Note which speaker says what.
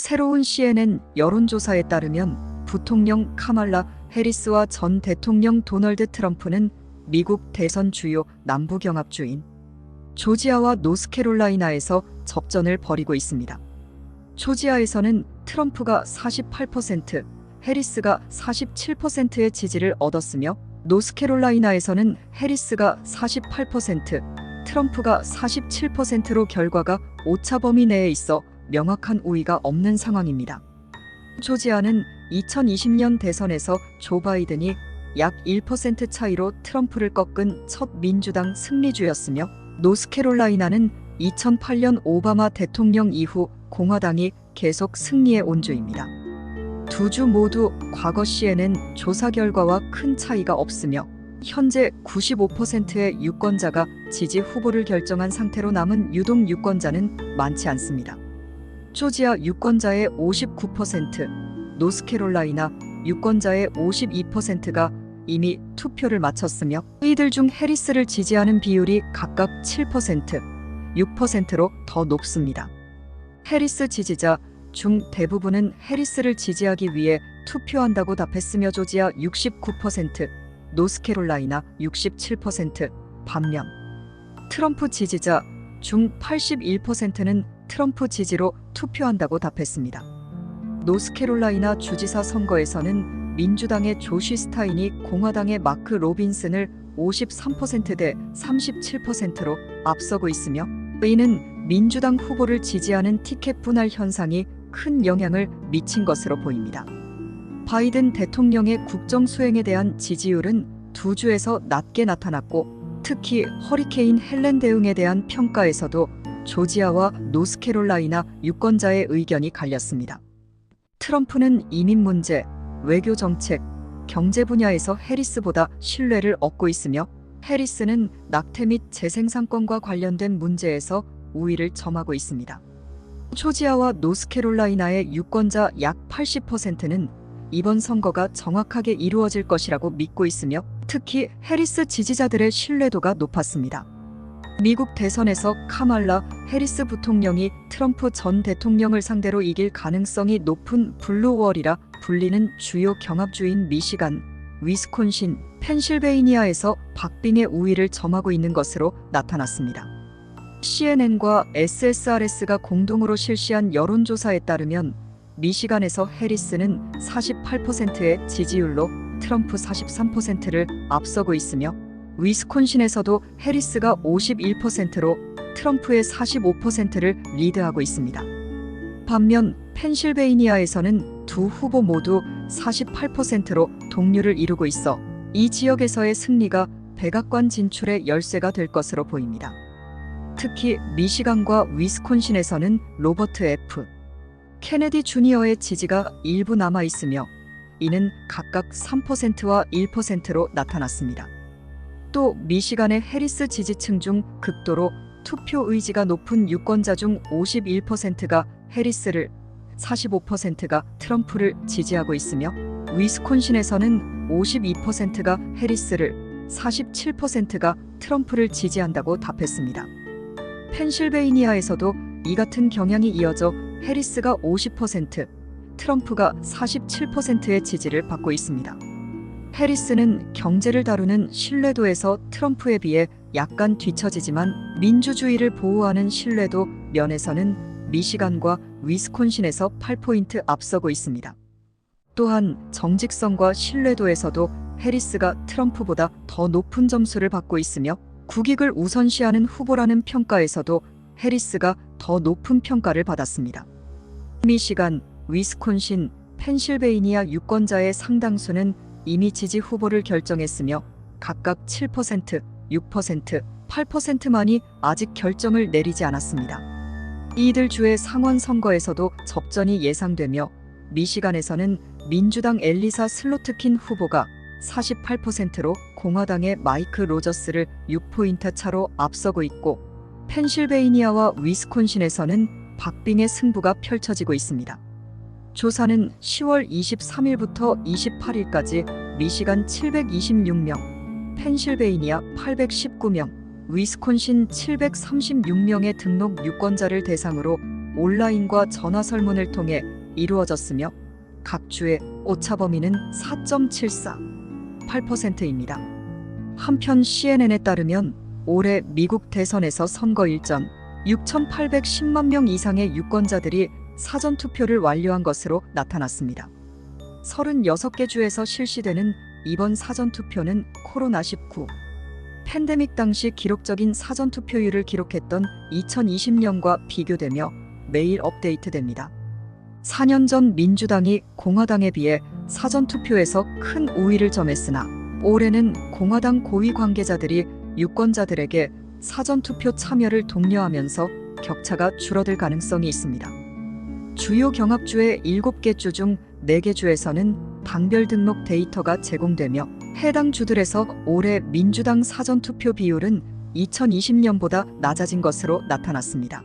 Speaker 1: 새로운 CNN 여론조사에 따르면 부통령 카말라 해리스와 전 대통령 도널드 트럼프는 미국 대선 주요 남부경합주인 조지아와 노스캐롤라이나에서 접전을 벌이고 있습니다. 조지아에서는 트럼프가 48%, 해리스가 47%의 지지를 얻었으며 노스캐롤라이나에서는 해리스가 48%, 트럼프가 47%로 결과가 오차 범위 내에 있어 명확한 우위가 없는 상황입니다. 조지아는 2020년 대선에서 조 바이든이 약 1% 차이로 트럼프를 꺾은 첫 민주당 승리주였으며 노스캐롤라이나는 2008년 오바마 대통령 이후 공화당이 계속 승리해 온 주입니다. 두 주 모두 과거 CNN 조사 결과와 큰 차이가 없으며 현재 95%의 유권자가 지지 후보를 결정한 상태로 남은 유동 유권자는 많지 않습니다. 조지아 유권자의 59%, 노스캐롤라이나 유권자의 52%가 이미 투표를 마쳤으며 이들 중 해리스를 지지하는 비율이 각각 7%, 6%로 더 높습니다. 해리스 지지자 중 대부분은 해리스를 지지하기 위해 투표한다고 답했으며 조지아 69%, 노스캐롤라이나 67%, 반면 트럼프 지지자 중 81%는 트럼프 지지로 투표한다고 답했습니다. 노스캐롤라이나 주지사 선거에서는 민주당의 조시 스타인이 공화당의 마크 로빈슨을 53%대 37%로 앞서고 있으며 이는 민주당 후보를 지지하는 티켓 분할 현상이 큰 영향을 미친 것으로 보입니다. 바이든 대통령의 국정 수행에 대한 지지율은 두 주에서 낮게 나타났고 특히 허리케인 헬렌 대응에 대한 평가에서도 조지아와 노스캐롤라이나 유권자의 의견이 갈렸습니다. 트럼프는 이민 문제, 외교 정책, 경제 분야에서 해리스보다 신뢰를 얻고 있으며 해리스는 낙태 및 재생산권과 관련된 문제에서 우위를 점하고 있습니다. 조지아와 노스캐롤라이나의 유권자 약 80%는 이번 선거가 정확하게 이루어질 것이라고 믿고 있으며 특히 해리스 지지자들의 신뢰도가 높았습니다. 미국 대선에서 카말라 해리스 부통령이 트럼프 전 대통령을 상대로 이길 가능성이 높은 블루월이라 불리는 주요 경합주인 미시간, 위스콘신, 펜실베이니아에서 박빙의 우위를 점하고 있는 것으로 나타났습니다. CNN과 SSRS가 공동으로 실시한 여론조사에 따르면 미시간에서 해리스는 48%의 지지율로 트럼프 43%를 앞서고 있으며 위스콘신에서도 해리스가 51%로 트럼프의 45%를 리드하고 있습니다. 반면 펜실베이니아에서는 두 후보 모두 48%로 동률을 이루고 있어 이 지역에서의 승리가 백악관 진출의 열쇠가 될 것으로 보입니다. 특히 미시간과 위스콘신에서는 로버트 F. 케네디 주니어의 지지가 일부 남아있으며 이는 각각 3%와 1%로 나타났습니다. 또 미시간의 해리스 지지층 중 극도로 투표 의지가 높은 유권자 중 51%가 해리스를, 45%가 트럼프를 지지하고 있으며 위스콘신에서는 52%가 해리스를, 47%가 트럼프를 지지한다고 답했습니다. 펜실베이니아에서도 이 같은 경향이 이어져 해리스가 50%, 트럼프가 47%의 지지를 받고 있습니다. 해리스는 경제를 다루는 신뢰도에서 트럼프에 비해 약간 뒤처지지만 민주주의를 보호하는 신뢰도 면에서는 미시간과 위스콘신에서 8포인트 앞서고 있습니다. 또한 정직성과 신뢰도에서도 해리스가 트럼프보다 더 높은 점수를 받고 있으며 국익을 우선시하는 후보라는 평가에서도 해리스가 더 높은 평가를 받았습니다. 미시간, 위스콘신, 펜실베이니아 유권자의 상당수는 이미 지지 후보를 결정했으며 각각 7%, 6%, 8%만이 아직 결정을 내리지 않았습니다. 이들 주의 상원 선거에서도 접전이 예상되며 미시간에서는 민주당 엘리사 슬로트킨 후보가 48%로 공화당의 마이크 로저스를 6포인트 차로 앞서고 있고 펜실베이니아와 위스콘신에서는 박빙의 승부가 펼쳐지고 있습니다. 조사는 10월 23일부터 28일까지 미시간 726명, 펜실베이니아 819명, 위스콘신 736명의 등록 유권자를 대상으로 온라인과 전화 설문을 통해 이루어졌으며 각 주의 오차 범위는 4.74%입니다. 한편 CNN에 따르면 올해 미국 대선에서 선거 일전 6,810만 명 이상의 유권자들이 사전투표를 완료한 것으로 나타났습니다. 36개 주에서 실시되는 이번 사전투표는 코로나19 팬데믹 당시 기록적인 사전투표율을 기록했던 2020년과 비교되며 매일 업데이트됩니다. 4년 전 민주당이 공화당에 비해 사전투표에서 큰 우위를 점했으나 올해는 공화당 고위 관계자들이 유권자들에게 사전투표 참여를 독려하면서 격차가 줄어들 가능성이 있습니다. 주요 경합주의 7개 주 중 4개 주에서는 당별 등록 데이터가 제공되며 해당 주들에서 올해 민주당 사전투표 비율은 2020년보다 낮아진 것으로 나타났습니다.